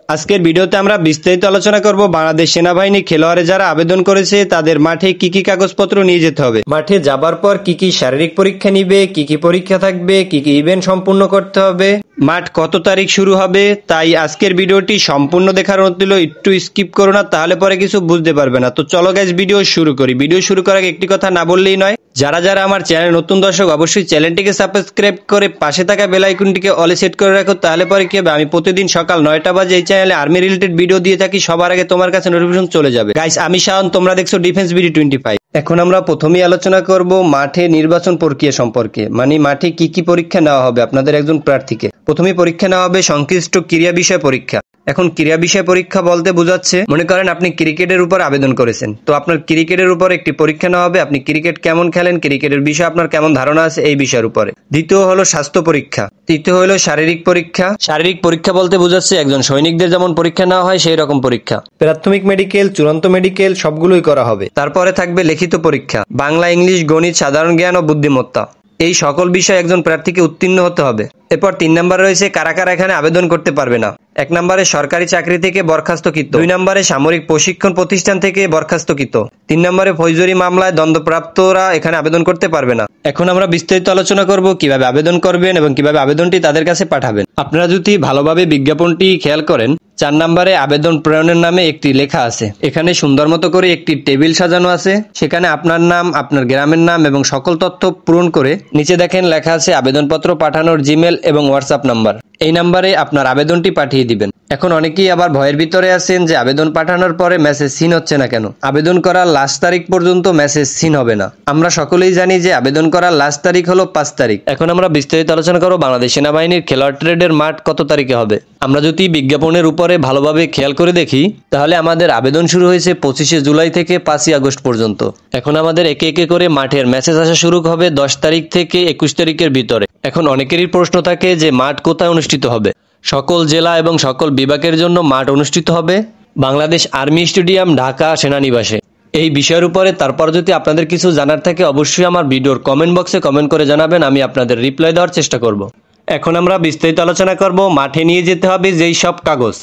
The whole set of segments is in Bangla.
আজকের ভিডিওতে আমরা বিস্তারিত আলোচনা করব বাংলাদেশ সেনাবাহিনী খেলোয়াড়ে যারা আবেদন করেছে তাদের মাঠে কি কি কাগজপত্র নিয়ে যেতে হবে, মাঠে যাবার পর কি কি শারীরিক পরীক্ষা নিবে, কি কি পরীক্ষা থাকবে, কি কি ইভেন্ট সম্পূর্ণ করতে হবে, মাঠ কত তারিখ শুরু হবে। তাই আজকের ভিডিওটি সম্পূর্ণ দেখার অনুরোধ রইল, একটু স্কিপ করো না, তাহলে পরে কিছু বুঝতে পারবে না। তো চলো গাইস ভিডিও শুরু করি। ভিডিও শুরু করার আগে একটি কথা না বললেই নয়, যারা যারা আমার চ্যানেল নতুন দর্শক অবশ্যই চ্যানেলটিকে সাবস্ক্রাইব করে পাশে থাকা বেল আইকনটিকে অলে সেট করে রাখো, তাহলে পরে কি হবে, আমি প্রতিদিন সকাল 9টা বাজে এই চ্যানেলে আর্মি রিলেটেড ভিডিও দিয়ে থাকি, সবার আগে তোমার কাছে নোটিফিকেশন চলে যাবে। গাইস আমি শাওন, তোমরা দেখছো ডিফেন্স বিডি 25। এখন আমরা প্রথমেই আলোচনা করব মাঠে নির্বাচন প্রক্রিয়া সম্পর্কে, মানে মাঠে কি কি পরীক্ষা নেওয়া হবে আপনাদের একজন প্রার্থীকে। প্রথমে পরীক্ষা নেওয়া হবে সংশ্লিষ্ট ক্রীড়া বিষয় পরীক্ষা। এখন ক্রীড়া বিষয় পরীক্ষা বলতে বোঝাচ্ছে, মনে করেন আপনি ক্রিকেটের উপর আবেদন করেছেন, তো আপনার ক্রিকেটের উপর একটি পরীক্ষা নেওয়া হবে, আপনি ক্রিকেট কেমন খেলেন, ক্রিকেটের বিষয়ে আপনার কেমন ধারণা আছে এই বিষয়ের উপরে। দ্বিতীয় হলো স্বাস্থ্য পরীক্ষা। তৃতীয় হলো শারীরিক পরীক্ষা। শারীরিক পরীক্ষা বলতে বোঝাচ্ছে একজন সৈনিকদের যেমন পরীক্ষা নেওয়া হয় সেই রকম পরীক্ষা। প্রাথমিক মেডিকেল, চূড়ান্ত মেডিকেল সবগুলোই করা হবে। তারপরে থাকবে লিখিত পরীক্ষা, বাংলা, ইংলিশ, গণিত, সাধারণ জ্ঞান ও বুদ্ধিমত্তা, এই সকল বিষয়ে একজন প্রার্থীকে উত্তীর্ণ হতে হবে। এরপর 3 নম্বর রয়েছে কারা কারা এখানে আবেদন করতে পারবে না। 1 নম্বরে সরকারি চাকরি থেকে বরখাস্তকৃত, 2 নম্বরে সামরিক প্রশিক্ষণ প্রতিষ্ঠান থেকে বরখাস্তকৃত, 3 নম্বরে ফৌজদারি মামলায় দণ্ডপ্রাপ্তরা এখানে আবেদন করতে পারবে না। এখন আমরা বিস্তারিত আলোচনা করব কিভাবে আবেদন করবেন এবং কিভাবে আবেদনটি তাদের কাছে পাঠাবেন। আপনারা যদি ভালোভাবে বিজ্ঞাপনটি খেয়াল করেন, 4 নম্বরে আবেদন প্রেরণের নামে একটি লেখা আছে, এখানে সুন্দর মতো করে একটি টেবিল সাজানো আছে, সেখানে আপনার নাম, আপনার গ্রামের নাম এবং সকল তথ্য পূরণ করে নিচে দেখেন লেখা আছে আবেদনপত্র পাঠানোর জিমেল এবং হোয়াটসঅ্যাপ নাম্বার। এই নাম্বারে আপনার আবেদনটি পাঠিয়ে দিবেন। এখন অনেকেই আবার ভয়ের ভিতরে আছেন যে আবেদন পাঠানোর পরে মেসেজ সিন হচ্ছে না কেন। আবেদন করার লাস্ট তারিখ পর্যন্ত মেসেজ সিন হবে না। আমরা সকলেই জানি যে আবেদন করার লাস্ট তারিখ হলো 5 তারিখ। এখন আমরা বিস্তারিত আলোচনা করব বাংলাদেশ সেনাবাহিনীর খেলোয়াড় ট্রেডের মাঠ কত তারিখে হবে। আমরা যদি বিজ্ঞাপনের উপরে ভালোভাবে খেয়াল করে দেখি, তাহলে আমাদের আবেদন শুরু হয়েছে 25শে জুলাই থেকে 5ই আগস্ট পর্যন্ত। এখন আমাদের একে একে করে মাঠের মেসেজ আসা শুরু হবে 10 তারিখ থেকে 21 তারিখের ভিতরে। এখন অনেকেরই প্রশ্ন থাকে যে মাঠ কোথায় অনুষ্ঠিত হবে। সকল জেলা এবং সকল বিভাগের জন্য মাঠ অনুষ্ঠিত হবে বাংলাদেশ আর্মি স্টেডিয়াম, ঢাকা সেনানিবাসে। এই বিষয়ের উপরে তারপর যদি আপনাদের কিছু জানার থাকে অবশ্যই আমার ভিডিওর কমেন্ট বক্সে কমেন্ট করে জানাবেন, আমি আপনাদের রিপ্লাই দেওয়ার চেষ্টা করব। এখন আমরা বিস্তারিত আলোচনা করব মাঠে নিয়ে যেতে হবে যেই সব কাগজ।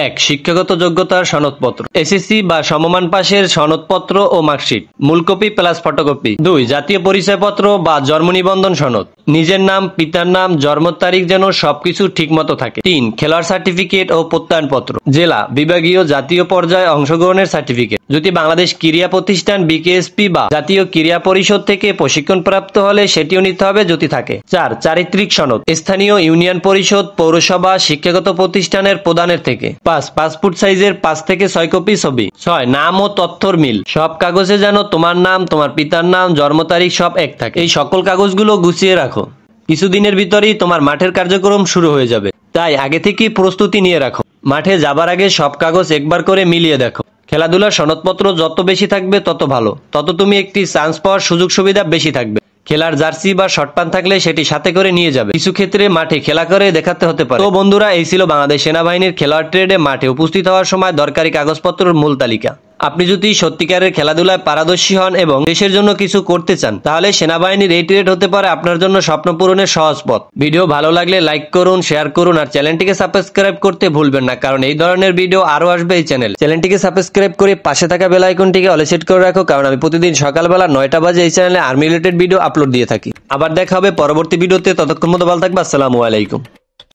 1. শিক্ষাগত যোগ্যতার সনদপত্র, এসএসসি বা সমমান পাশের সনদপত্র ও মার্কশিট, মূল কপি প্লাস ফটোকপি। 2. জাতীয় পরিচয়পত্র বা জন্ম নিবন্ধন সনদ, নিজের নাম, পিতার নাম, জন্ম তারিখ যেন সবকিছু ঠিক মতো থাকে। 3. খেলোয়াড় সার্টিফিকেট ও প্রত্যয়নপত্র, জেলা, বিভাগীয়, জাতীয় পর্যায়ে অংশগ্রহণের সার্টিফিকেট, যদি বাংলাদেশ ক্রীড়া প্রতিষ্ঠান বিকেএসপি বা জাতীয় ক্রীড়া পরিষদ থেকে প্রশিক্ষণ প্রাপ্ত হলে সেটিও নিতে হবে যদি থাকে। 4. চারিত্রিক সনদ, স্থানীয় ইউনিয়ন পরিষদ, পৌরসভা, শিক্ষাগত প্রতিষ্ঠানের প্রদানের থেকে। 5. পাসপোর্ট সাইজের 5 থেকে 6 কপি ছবি। 6. নাম ও তথ্যর মিল, সব কাগজে যেন তোমার নাম, তোমার পিতার নাম, জন্ম তারিখ সব এক থাকে। এই সকল কাগজগুলো গুছিয়ে রাখো, কিছুদিনের ভিতরেই তোমার মাঠের কার্যক্রম শুরু হয়ে যাবে, তাই আগে থেকেই প্রস্তুতি নিয়ে রাখো। মাঠে যাবার আগে সব কাগজ একবার করে মিলিয়ে দেখো। খেলাধুলার সনদপত্র যত বেশি থাকবে তত ভালো, তত তুমি একটি চান্স পাওয়ার সুযোগ সুবিধা বেশি থাকবে। খেলার জার্সি বা শর্ট প্যান্ট থাকলে সেটি সাথে করে নিয়ে যাবে, কিছু ক্ষেত্রে মাঠে খেলা করে দেখাতে হতে পারে। তো বন্ধুরা, এই ছিল বাংলাদেশ সেনাবাহিনীর খেলোয়াড় ট্রেডে মাঠে উপস্থিত হওয়ার সময় দরকারি কাগজপত্রের মূল তালিকা। আপনি যদি সত্যিকারের খেলাধুলায় পারদর্শী হন এবং দেশের জন্য কিছু করতে চান, তাহলে সেনাবাহিনীর এই ট্রেড হতে পারে আপনার জন্য স্বপ্ন পূরণের সহজ পথ। ভিডিও ভালো লাগলে লাইক করুন, শেয়ার করুন আর চ্যানেলটিকে সাবস্ক্রাইব করতে ভুলবেন না, কারণ এই ধরনের ভিডিও আরো আসবে এই চ্যানেলটিকে সাবস্ক্রাইব করে পাশে থাকা বেল আইকনটিকে অলে সেট করে রাখো, কারণ আমি প্রতিদিন সকালবেলা 9টা বাজে এই চ্যানেলে আর্মি রিলেটেড ভিডিও আপলোড দিয়ে থাকি। আবার দেখা হবে পরবর্তী ভিডিওতে, ততক্ষণ মতো ভালো থাকবে। আসসালামু আলাইকুম।